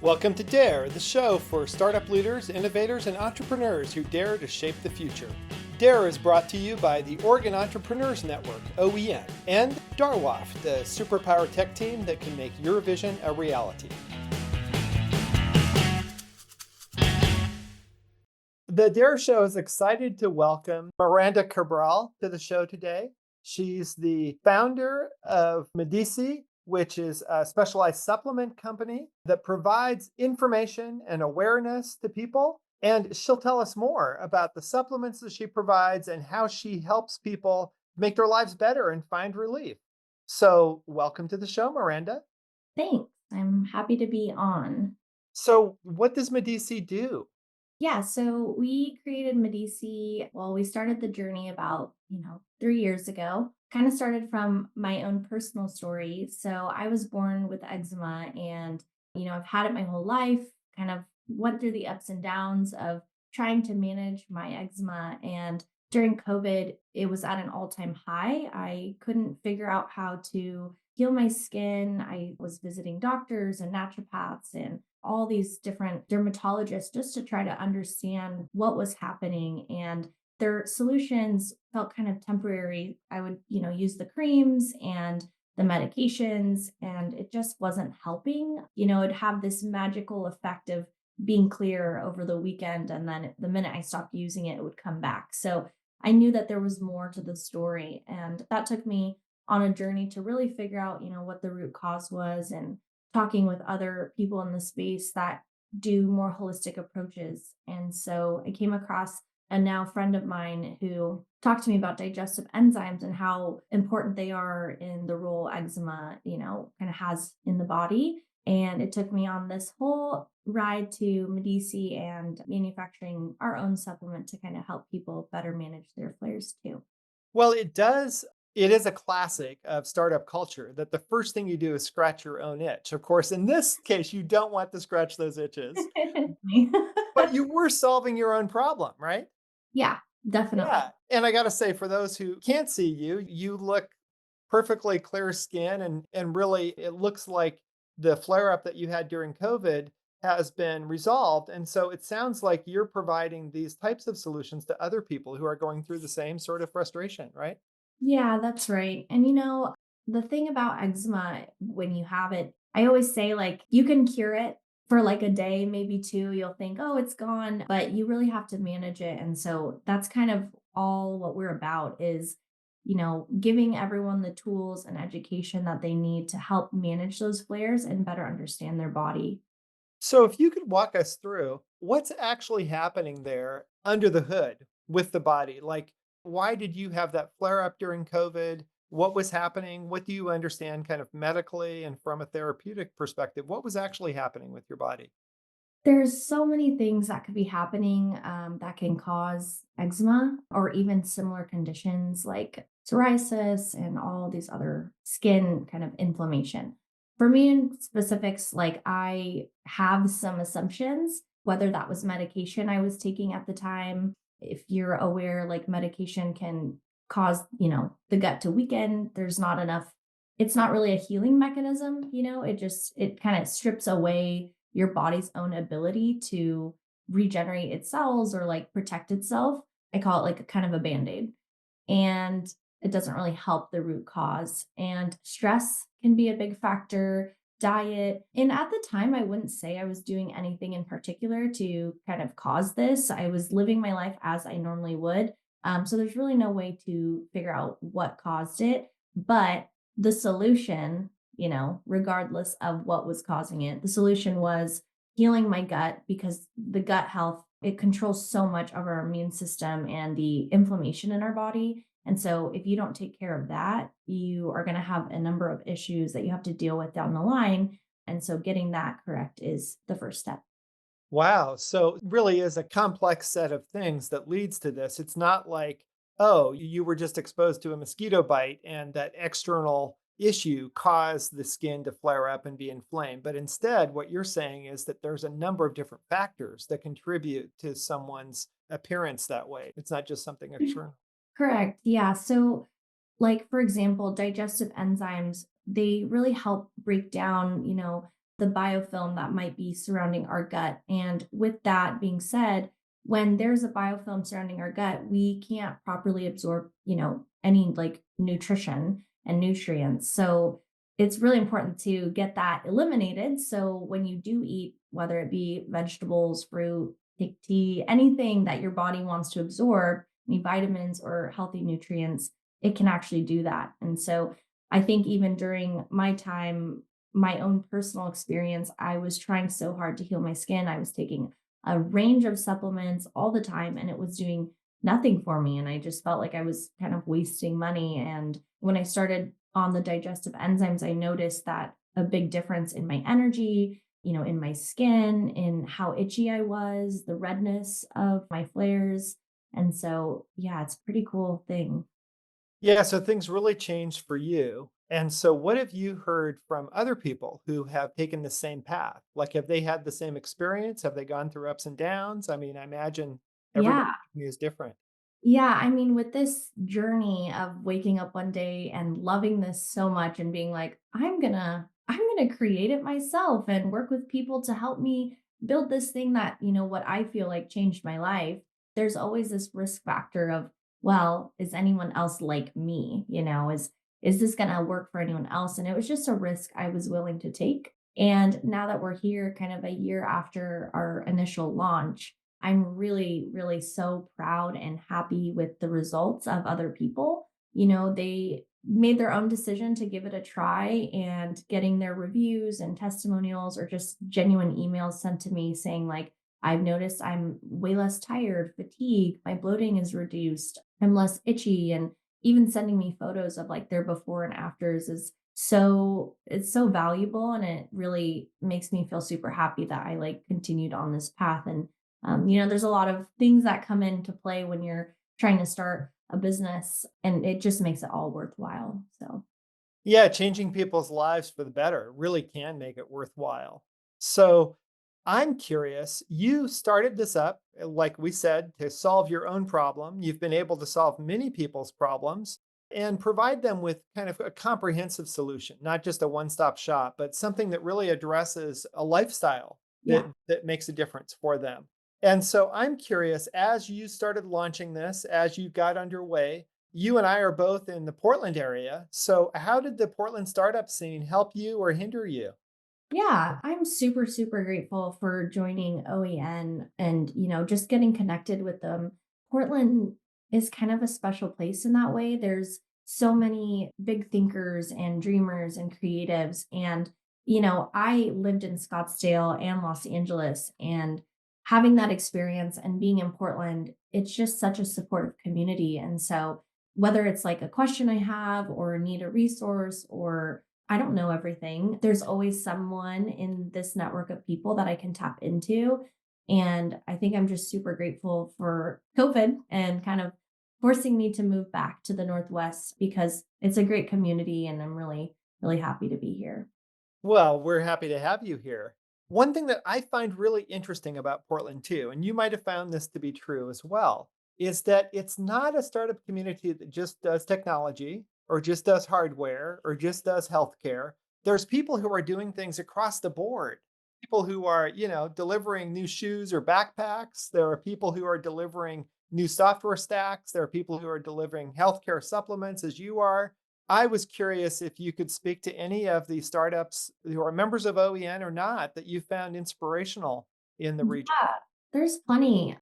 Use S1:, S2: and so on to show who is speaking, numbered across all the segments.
S1: Welcome to Dare, the show for startup leaders, innovators, and entrepreneurs who dare to shape the future. Dare is brought to you by the Oregon Entrepreneurs Network, OEN, and Darwaft, the superpower tech team that can make your vision a reality. The Dare Show is excited to welcome Miranda Cabral to the show today. She's the founder of Medisi, which is a specialized supplement company that provides information and awareness to people. And she'll tell us more about the supplements that she provides and how she helps people make their lives better and find relief. So, welcome to the show, Miranda.
S2: Thanks. I'm happy to be on.
S1: So, what does Medisi do?
S2: Yeah, so we created Medisi. Well, we started the journey about, 3 years ago. Kind of started from my own personal story. So I was born with eczema and, I've had it my whole life, kind of went through the ups and downs of trying to manage my eczema. And during COVID, it was at an all-time high. I couldn't figure out how to heal my skin. I was visiting doctors and naturopaths and all these different dermatologists just to try to understand what was happening. And their solutions felt kind of temporary. I would, use the creams and the medications, and it just wasn't helping. It'd have this magical effect of being clear over the weekend. And then the minute I stopped using it, it would come back. So I knew that there was more to the story. And that took me on a journey to really figure out, what the root cause was and talking with other people in the space that do more holistic approaches. And so I came across a now friend of mine who talked to me about digestive enzymes and how important they are in the role eczema, kind of has in the body. And it took me on this whole ride to Medici and manufacturing our own supplement to kind of help people better manage their flares too.
S1: Well, it does. It is a classic of startup culture that the first thing you do is scratch your own itch. Of course, in this case, you don't want to scratch those itches, but you were solving your own problem, right?
S2: Yeah, definitely.
S1: Yeah. And I got to say, for those who can't see you, you look perfectly clear skin and really it looks like the flare up that you had during COVID has been resolved. And so it sounds like you're providing these types of solutions to other people who are going through the same sort of frustration, right?
S2: Yeah, that's right. And the thing about eczema, when you have it, I always say like you can cure it for like a day, maybe two. You'll think, oh, it's gone, but you really have to manage it. And so that's kind of all what we're about is, giving everyone the tools and education that they need to help manage those flares and better understand their body.
S1: So if you could walk us through what's actually happening there under the hood with the body, like why did you have that flare up during COVID? What was happening? What do you understand kind of medically and from a therapeutic perspective? What was actually happening with your body?
S2: There's so many things that could be happening that can cause eczema or even similar conditions like psoriasis and all these other skin kind of inflammation. For me in specifics, like I have some assumptions, whether that was medication I was taking at the time. If you're aware, like medication can cause, the gut to weaken. There's not enough, it's not really a healing mechanism, it kind of strips away your body's own ability to regenerate its cells or like protect itself. I call it like a kind of a band-aid. And it doesn't really help the root cause. And stress can be a big factor, diet. And at the time, I wouldn't say I was doing anything in particular to kind of cause this. I was living my life as I normally would. So there's really no way to figure out what caused it. But the solution, regardless of what was causing it, the solution was healing my gut because the gut health, it controls so much of our immune system and the inflammation in our body. And so if you don't take care of that, you are going to have a number of issues that you have to deal with down the line. And so getting that correct is the first step.
S1: Wow. So it really is a complex set of things that leads to this. It's not like, oh, you were just exposed to a mosquito bite and that external issue caused the skin to flare up and be inflamed. But instead, what you're saying is that there's a number of different factors that contribute to someone's appearance that way. It's not just something external.
S2: Correct. Yeah. So, like, for example, digestive enzymes, they really help break down, the biofilm that might be surrounding our gut. And with that being said, when there's a biofilm surrounding our gut, we can't properly absorb, any like nutrition and nutrients. So it's really important to get that eliminated. So when you do eat, whether it be vegetables, fruit, take tea, anything that your body wants to absorb, any vitamins or healthy nutrients, it can actually do that. And so I think even during my time, my own personal experience, I was trying so hard to heal my skin. I was taking a range of supplements all the time, and it was doing nothing for me. And I just felt like I was kind of wasting money. And when I started on the digestive enzymes, I noticed that a big difference in my energy, in my skin, in how itchy I was, the redness of my flares. And so, yeah, it's a pretty cool thing.
S1: Yeah, so things really changed for you. And so what have you heard from other people who have taken the same path? Like, have they had the same experience? Have they gone through ups and downs? I mean, I imagine everybody's
S2: Yeah.
S1: journey is different.
S2: Yeah, I mean, with this journey of waking up one day and loving this so much and being like, I'm gonna create it myself and work with people to help me build this thing that, what I feel like changed my life. There's always this risk factor of, well, is anyone else like me? Is this gonna work for anyone else? And it was just a risk I was willing to take. And now that we're here, kind of a year after our initial launch, I'm really, really so proud and happy with the results of other people. They made their own decision to give it a try, and getting their reviews and testimonials or just genuine emails sent to me saying, like, I've noticed I'm way less tired, fatigued, my bloating is reduced, I'm less itchy. And even sending me photos of like their before and afters is it's so valuable, and it really makes me feel super happy that I like continued on this path. And there's a lot of things that come into play when you're trying to start a business, and it just makes it all worthwhile. So,
S1: Yeah, changing people's lives for the better really can make it worthwhile. So I'm curious, you started this up, like we said, to solve your own problem. You've been able to solve many people's problems and provide them with kind of a comprehensive solution, not just a one-stop shop, but something that really addresses a lifestyle that
S2: yeah.
S1: that makes a difference for them. And so I'm curious, as you started launching this, as you got underway, you and I are both in the Portland area. So, how did the Portland startup scene help you or hinder you?
S2: Yeah, I'm super, super grateful for joining OEN and, just getting connected with them. Portland is kind of a special place in that way. There's so many big thinkers and dreamers and creatives. And, I lived in Scottsdale and Los Angeles, and having that experience and being in Portland, it's just such a supportive community. And so, whether it's like a question I have or need a resource, or I don't know everything, there's always someone in this network of people that I can tap into. And I think I'm just super grateful for COVID and kind of forcing me to move back to the Northwest, because it's a great community and I'm really, really happy to be here.
S1: Well, we're happy to have you here. One thing that I find really interesting about Portland, too, and you might have found this to be true as well, is that it's not a startup community that just does technology or just does hardware or just does healthcare. There's people who are doing things across the board. People who are, delivering new shoes or backpacks. There are people who are delivering new software stacks. There are people who are delivering healthcare supplements, as you are. I was curious if you could speak to any of the startups who are members of OEN or not that you found inspirational in the region.
S2: Yeah, there's plenty.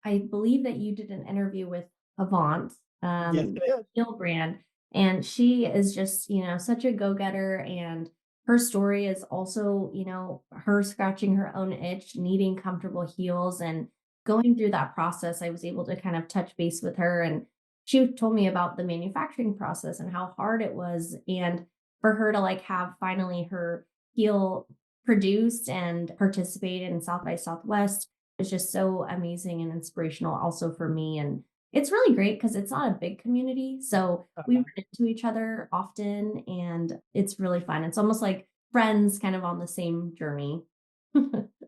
S2: I believe that you did an interview with Avant,
S1: Yes, it is.
S2: Heal brand, and she is just, such a go-getter. And her story is also, her scratching her own itch, needing comfortable heels, and going through that process. I was able to kind of touch base with her, and she told me about the manufacturing process and how hard it was. And for her to like have finally her heel produced and participated in South by Southwest is just so amazing and inspirational also for me. And it's really great because it's not a big community. So we run into each other often, and it's really fun. It's almost like friends kind of on the same journey.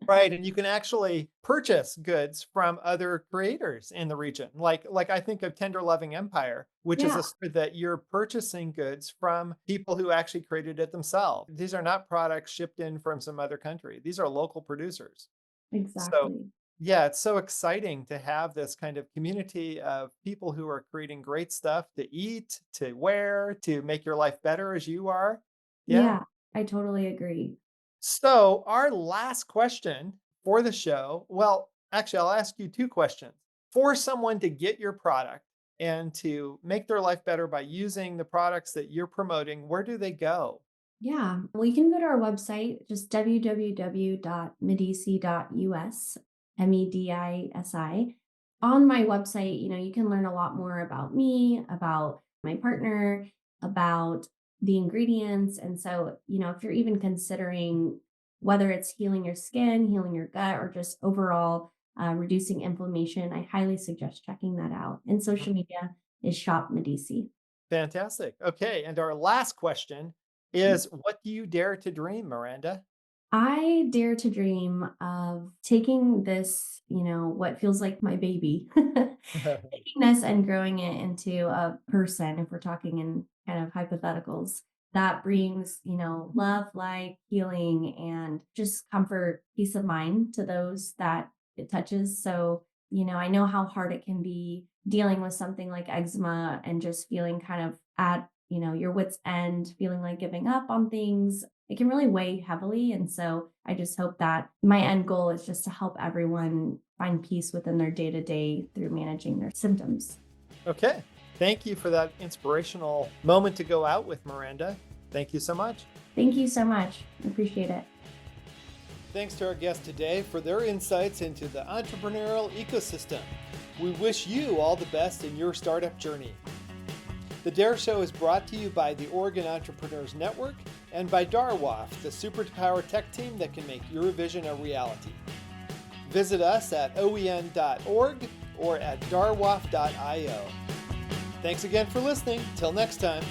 S1: Right, and you can actually purchase goods from other creators in the region. Like I think of Tender Loving Empire, which is
S2: Yeah,
S1: a store that you're purchasing goods from people who actually created it themselves. These are not products shipped in from some other country. These are local producers. So,
S2: exactly.
S1: yeah, it's so exciting to have this kind of community of people who are creating great stuff to eat, to wear, to make your life better as you are. Yeah.
S2: Yeah, I totally agree.
S1: So, our last question for the show, well, actually, I'll ask you two questions. For someone to get your product and to make their life better by using the products that you're promoting, where do they go?
S2: Yeah, well, you can go to our website, just www.medisi.us, Medisi. On my website, you can learn a lot more about me, about my partner, about the ingredients. And so, if you're even considering whether it's healing your skin, healing your gut, or just overall reducing inflammation, I highly suggest checking that out. And social media is Shop Medisi.
S1: Fantastic. Okay. And our last question is, what do you dare to dream, Miranda?
S2: I dare to dream of taking this, what feels like my baby, taking this and growing it into a person, if we're talking in kind of hypotheticals, that brings, love, light, healing, and just comfort, peace of mind to those that it touches. So, I know how hard it can be dealing with something like eczema and just feeling kind of at, your wits' end, feeling like giving up on things. It can really weigh heavily. And so I just hope that my end goal is just to help everyone find peace within their day to day through managing their symptoms.
S1: Okay. Thank you for that inspirational moment to go out with, Miranda. Thank you so much.
S2: Thank you so much. I appreciate it.
S1: Thanks to our guests today for their insights into the entrepreneurial ecosystem. We wish you all the best in your startup journey. The Dare Show is brought to you by the Oregon Entrepreneurs Network and by Darwaf, the superpower tech team that can make your vision a reality. Visit us at oen.org or at darwaf.io. Thanks again for listening. Till next time.